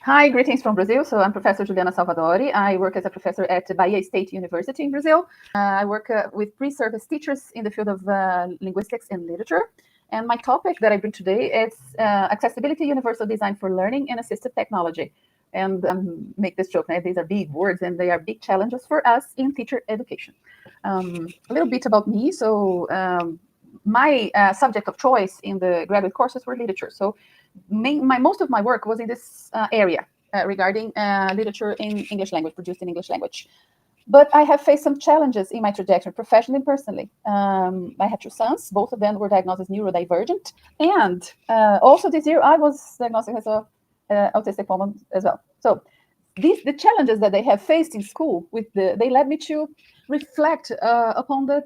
Hi, greetings from Brazil. So I'm Professor Juliana Salvadori. I work as a professor at Bahia State University in Brazil. I work with pre-service teachers in the field of linguistics and literature. And my topic that I bring today is accessibility, universal design for learning and assistive technology. And make this joke, these are big words and they are big challenges for us in teacher education. A little bit about me. So my subject of choice in the graduate courses were literature. So most of my work was in this area regarding literature in English language, produced in English language. But I have faced some challenges in my trajectory, professionally and personally. I had two sons. Both of them were diagnosed as neurodivergent. And also this year, I was diagnosed as an autistic woman as well. So the challenges that they have faced in school, they led me to reflect upon the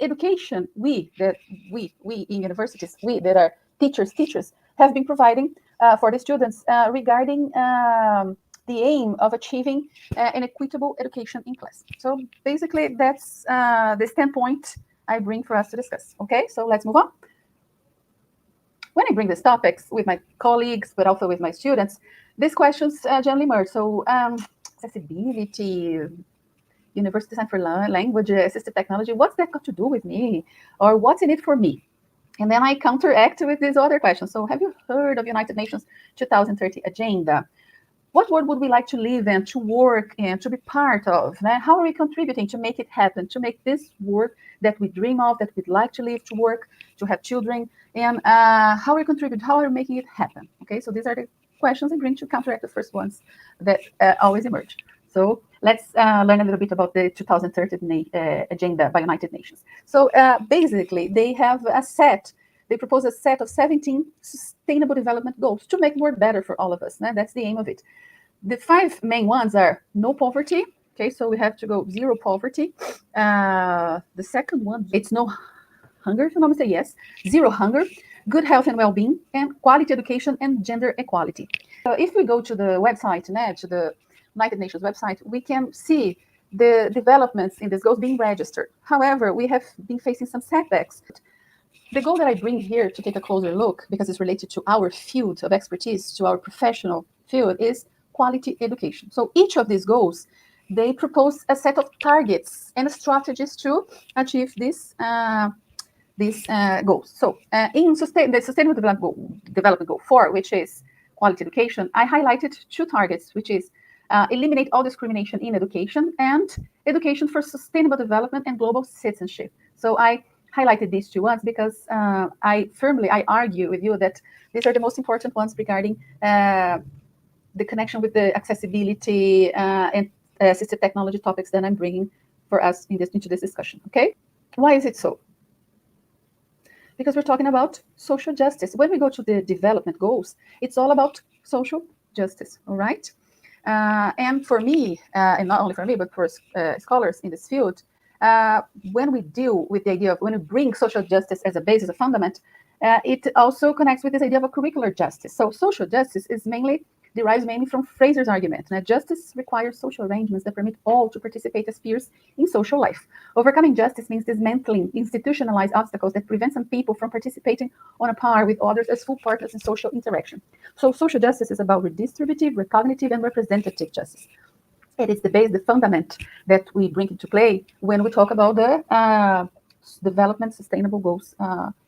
education we in universities, we that are teachers have been providing for the students regarding the aim of achieving an equitable education in class. So basically, that's the standpoint I bring for us to discuss. Okay, so let's move on. When I bring these topics with my colleagues, but also with my students, these questions generally emerge. So accessibility, universal design for language, assistive technology, what's that got to do with me? Or what's in it for me? And then I counteract with these other questions. So have you heard of United Nations 2030 agenda? What world would we like to live in, to work in, to be part of? How are we contributing to make it happen, to make this work that we dream of, that we'd like to live, to work, to have children? And how are we contributing, how are we making it happen? Okay, so these are the questions I bring to counteract the first ones that always emerge. So let's learn a little bit about the 2030 agenda by United Nations. So basically, they propose a set of 17 sustainable development goals to make work better for all of us. That's the aim of it. The 5 main ones are no poverty. Okay, so we have to go zero poverty. The second one, it's no hunger, if I'm not mistaken, yes. Zero hunger, good health and well-being, and quality education and gender equality. So if we go to the website, to the United Nations website, we can see the developments in these goals being registered. However, we have been facing some setbacks. The goal that I bring here to take a closer look, because it's related to our field of expertise, to our professional field, is quality education. So each of these goals, they propose a set of targets and strategies to achieve these goals. So in the Sustainable Development Goal 4, which is quality education, I highlighted 2 targets, which is eliminate all discrimination in education and education for sustainable development and global citizenship. So I highlighted these 2 ones because I argue with you that these are the most important ones regarding the connection with the accessibility and assistive technology topics that I'm bringing for us into this discussion. Okay, why is it so? Because we're talking about social justice. When we go to the development goals, it's all about social justice. All right. And for me, and not only for me, but for scholars in this field, when we deal with the idea of when we bring social justice as a basis, a fundament, it also connects with this idea of a curricular justice. So social justice derives mainly from Fraser's argument. Now, justice requires social arrangements that permit all to participate as peers in social life. Overcoming justice means dismantling institutionalized obstacles that prevent some people from participating on a par with others as full partners in social interaction. So social justice is about redistributive, recognitive, and representative justice. It is the fundament that we bring into play when we talk about the development sustainable goals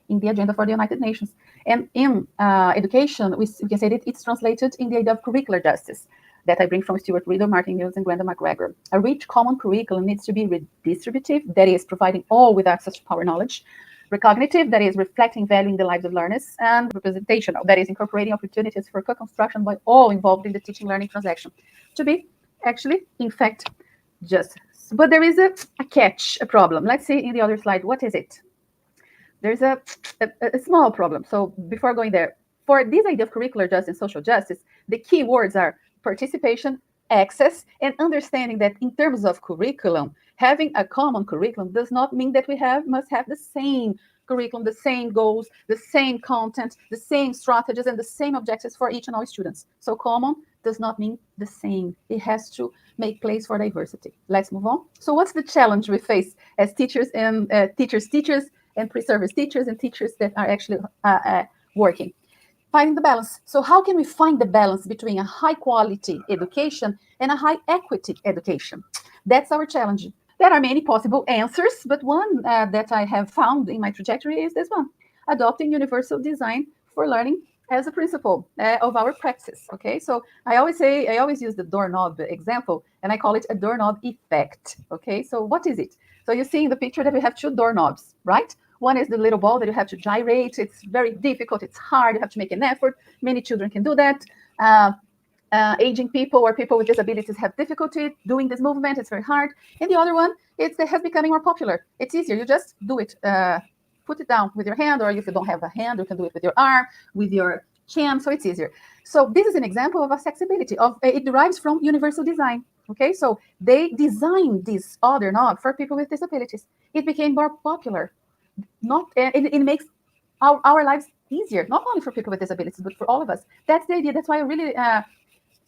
in the agenda for the United Nations. And in education, we can say that it's translated in the idea of curricular justice that I bring from Stuart Riddle, Martin Mills, and Glenda McGregor. A rich common curriculum needs to be redistributive, that is providing all with access to power knowledge, recognitive, that is reflecting value in the lives of learners, and representational, that is incorporating opportunities for co-construction by all involved in the teaching learning transaction to be actually, in fact, justice. But there is a catch, a problem. Let's see in the other slide, what is it? There's a small problem. So before going there, for this idea of curricular justice and social justice, the key words are participation, access, and understanding that in terms of curriculum, having a common curriculum does not mean that we must have the same curriculum, the same goals, the same content, the same strategies, and the same objectives for each and all students. So common does not mean the same. It has to make place for diversity. Let's move on. So what's the challenge we face as teachers and teachers and pre-service teachers and teachers that are actually working? finding the balance. So how can we find the balance between a high quality education and a high equity education? That's our challenge. There are many possible answers, but one that I have found in my trajectory is this one: adopting universal design for learning as a principle of our practice. Okay, so I always use the doorknob example, and I call it a doorknob effect. Okay, so what is it? So you see in the picture that we have two doorknobs, right? One is the little ball that you have to gyrate. It's very difficult. It's hard. You have to make an effort. Many children can do that. Aging people or people with disabilities have difficulty doing this movement. It's very hard. And the other one, it has becoming more popular. It's easier. You just do it. Put it down with your hand, or if you don't have a hand, you can do it with your arm, with your chin. So it's easier. So this is an example of accessibility. It derives from universal design. Okay, so they designed this other knob for people with disabilities. It became more popular. It makes our lives easier, not only for people with disabilities, but for all of us. That's the idea. That's why I really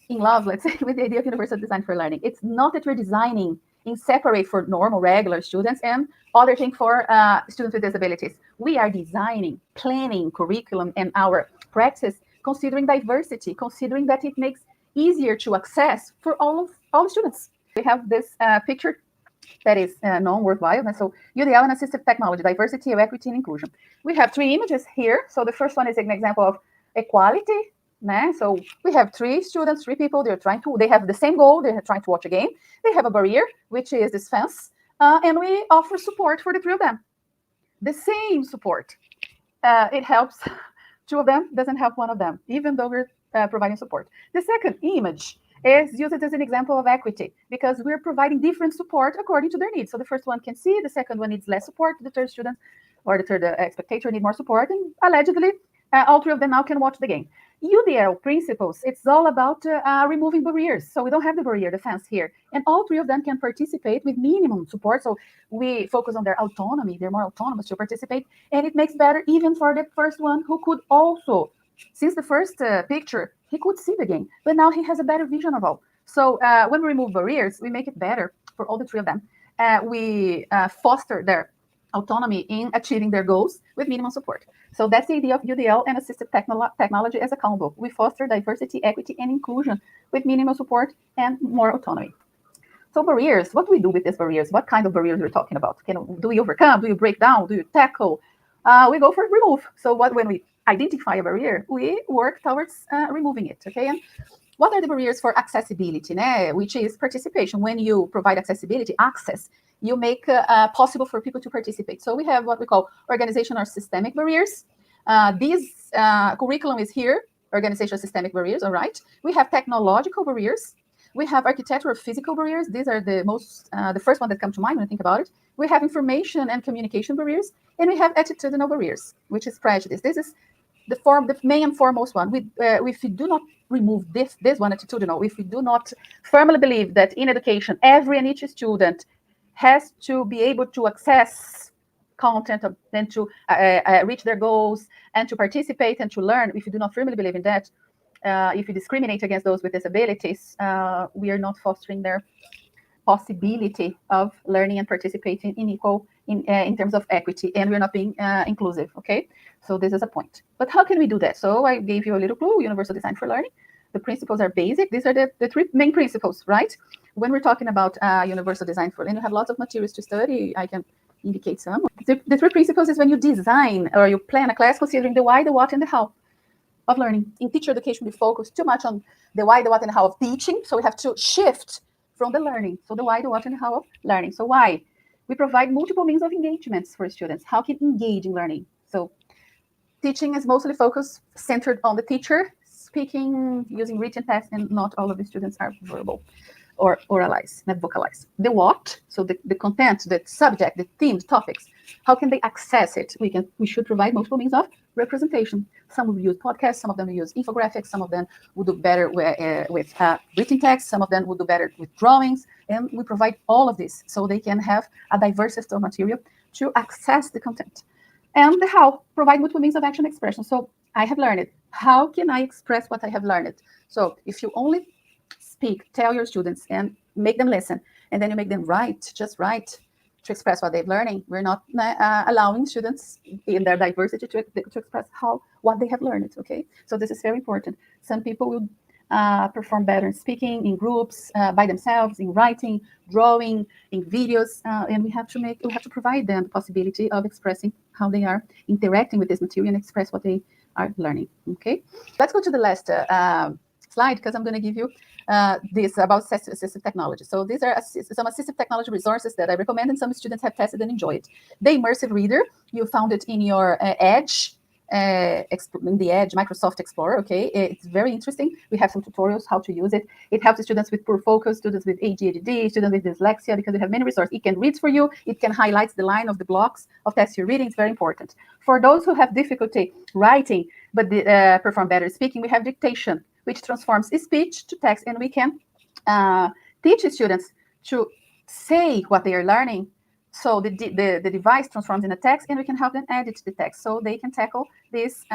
in love, let's say, with the idea of universal design for learning. It's not that we're designing in separate for normal, regular students and other thing for students with disabilities. We are designing, planning curriculum and our practice, considering diversity, considering that it makes easier to access for all students. We have this picture that is known worldwide. And so UDL and assistive technology, diversity, equity, and inclusion. We have three images here. So the first one is an example of equality. So we have three students, three people. They have the same goal. They're trying to watch a game. They have a barrier, which is this fence. And we offer support for the three of them. The same support. It helps two of them, doesn't help one of them, even though we're providing support. The second image is used as an example of equity because we're providing different support according to their needs. So the first one can see, the second one needs less support, the third student or the third spectator need more support, and allegedly all three of them now can watch the game. UDL principles, it's all about removing barriers. So we don't have the barrier, the fence here. And all three of them can participate with minimum support. So we focus on their autonomy. They're more autonomous to participate. And it makes better even for the first one who could also, since the first picture, he could see the game, but now he has a better vision of all. So when we remove barriers, we make it better for all the three of them. We foster their autonomy in achieving their goals with minimum support. So that's the idea of UDL and assistive technology as a combo. We foster diversity, equity, and inclusion with minimal support and more autonomy. So barriers, what do we do with these barriers? What kind of barriers we're talking about? Do we overcome? Do you break down? Do you tackle? We go for remove. So when we identify a barrier, we work towards removing it, okay? And what are the barriers for accessibility, which is participation? When you provide accessibility, access, you make possible for people to participate. So we have what we call organizational systemic barriers. This curriculum is here, organizational systemic barriers, all right? We have technological barriers. We have architectural physical barriers. These are the first one that come to mind when I think about it. We have information and communication barriers, and we have attitudinal barriers, which is prejudice. This is the main and foremost one. If we do not remove this one, attitudinal, if we do not firmly believe that in education, every and each student has to be able to access content and to reach their goals and to participate and to learn, if you do not firmly believe in that, if you discriminate against those with disabilities, we are not fostering their possibility of learning and participating in terms of equity, and we're not being inclusive, okay? So this is a point. But how can we do that? So I gave you a little clue, universal design for learning. The principles are basic. These are the three main principles, right? When we're talking about universal design for learning, you have lots of materials to study. I can indicate some. The three principles is when you design or you plan a class considering the why, the what, and the how of learning. In teacher education, we focus too much on the why, the what, and the how of teaching. So we have to shift from the learning. So the why, the what, and the how of learning. So why? We provide multiple means of engagements for students. How can engage in learning? So teaching is mostly focused, centered on the teacher, speaking, using written tests, and not all of the students are verbal or oralize, not vocalize. The what, so the content, the subject, the theme, the topics, how can they access it? We should provide multiple means of representation. Some will use podcasts, some of them will use infographics, some of them will do better with written text, some of them will do better with drawings, and we provide all of this so they can have a diversity of material to access the content. And the how, provide multiple means of action expression. So I have learned it. How can I express what I have learned? So if you only speak, tell your students and make them listen, and then you make them write, just write, to express what they're learning, we're not allowing students in their diversity to express what they have learned, okay? So this is very important. Some people will perform better in speaking, in groups, by themselves, in writing, drawing, in videos, and we have to provide them the possibility of expressing how they are interacting with this material and express what they are learning, okay? Let's go to the last slide, because I'm going to give you this about assistive technology. So these are some assistive technology resources that I recommend, and some students have tested and enjoyed. The immersive reader, you found it in your Edge, in the Edge Microsoft Explorer, okay? It's very interesting. We have some tutorials how to use it. It helps the students with poor focus, students with ADHD, students with dyslexia, because we have many resources. It can read for you. It can highlight the line of the blocks of text you're reading. It's very important. For those who have difficulty writing, but perform better speaking, we have dictation, which transforms speech to text, and we can teach students to say what they are learning. So the device transforms in a text, and we can help them edit the text so they can tackle this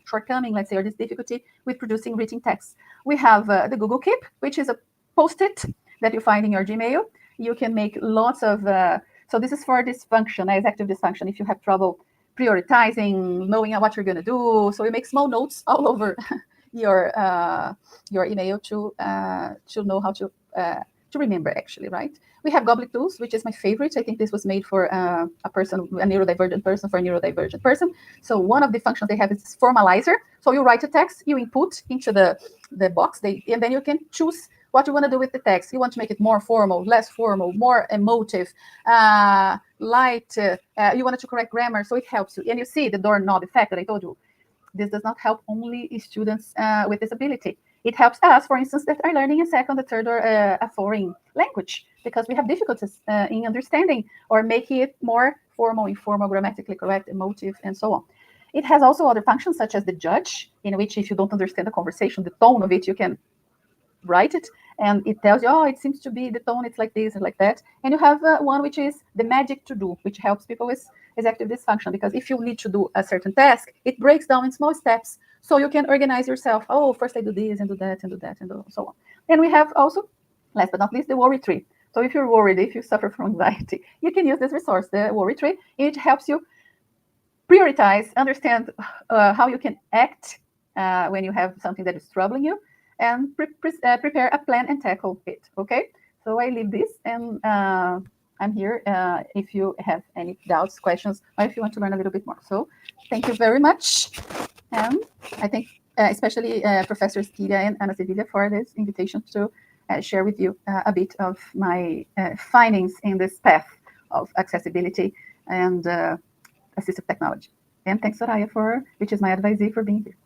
shortcoming, let's say, or this difficulty with producing written text. We have the Google Keep, which is a post-it that you find in your Gmail. You can make lots of, so this is for dysfunction, executive dysfunction, if you have trouble prioritizing, knowing what you're going to do. So you make small notes all over your email to know how to remember, actually, right? We have Goblet Tools, which is my favorite. I think this was made for a neurodivergent person, for a neurodivergent person. So one of the functions they have is formalizer. So you write a text, you input into the box, and then you can choose what you want to do with the text. You want to make it more formal, less formal, more emotive, light. You want it to correct grammar, so it helps you. And you see the doorknob effect that I told you. This does not help only students with disability. It helps us, for instance, that are learning a second, a third, or a foreign language, because we have difficulties in understanding or making it more formal, informal, grammatically correct, emotive, and so on. It has also other functions, such as the judge, in which if you don't understand the conversation, the tone of it, you can write it, and it tells you, oh, it seems to be the tone, it's like this and like that. And you have one which is the magic to do, which helps people with executive dysfunction, because if you need to do a certain task, it breaks down in small steps, so you can organize yourself. Oh, first I do this and do that and do that and so on. And we have also, last but not least, the worry tree. So if you're worried, if you suffer from anxiety, you can use this resource, the worry tree. It helps you prioritize, understand how you can act when you have something that is troubling you, and prepare a plan and tackle it, okay? So I leave this, and I'm here if you have any doubts, questions, or if you want to learn a little bit more. So thank you very much. And I think especially Professors Kyria and Ana Cecilia for this invitation to share with you a bit of my findings in this path of accessibility and assistive technology. And thanks, Soraya, which is my advisee, for being here.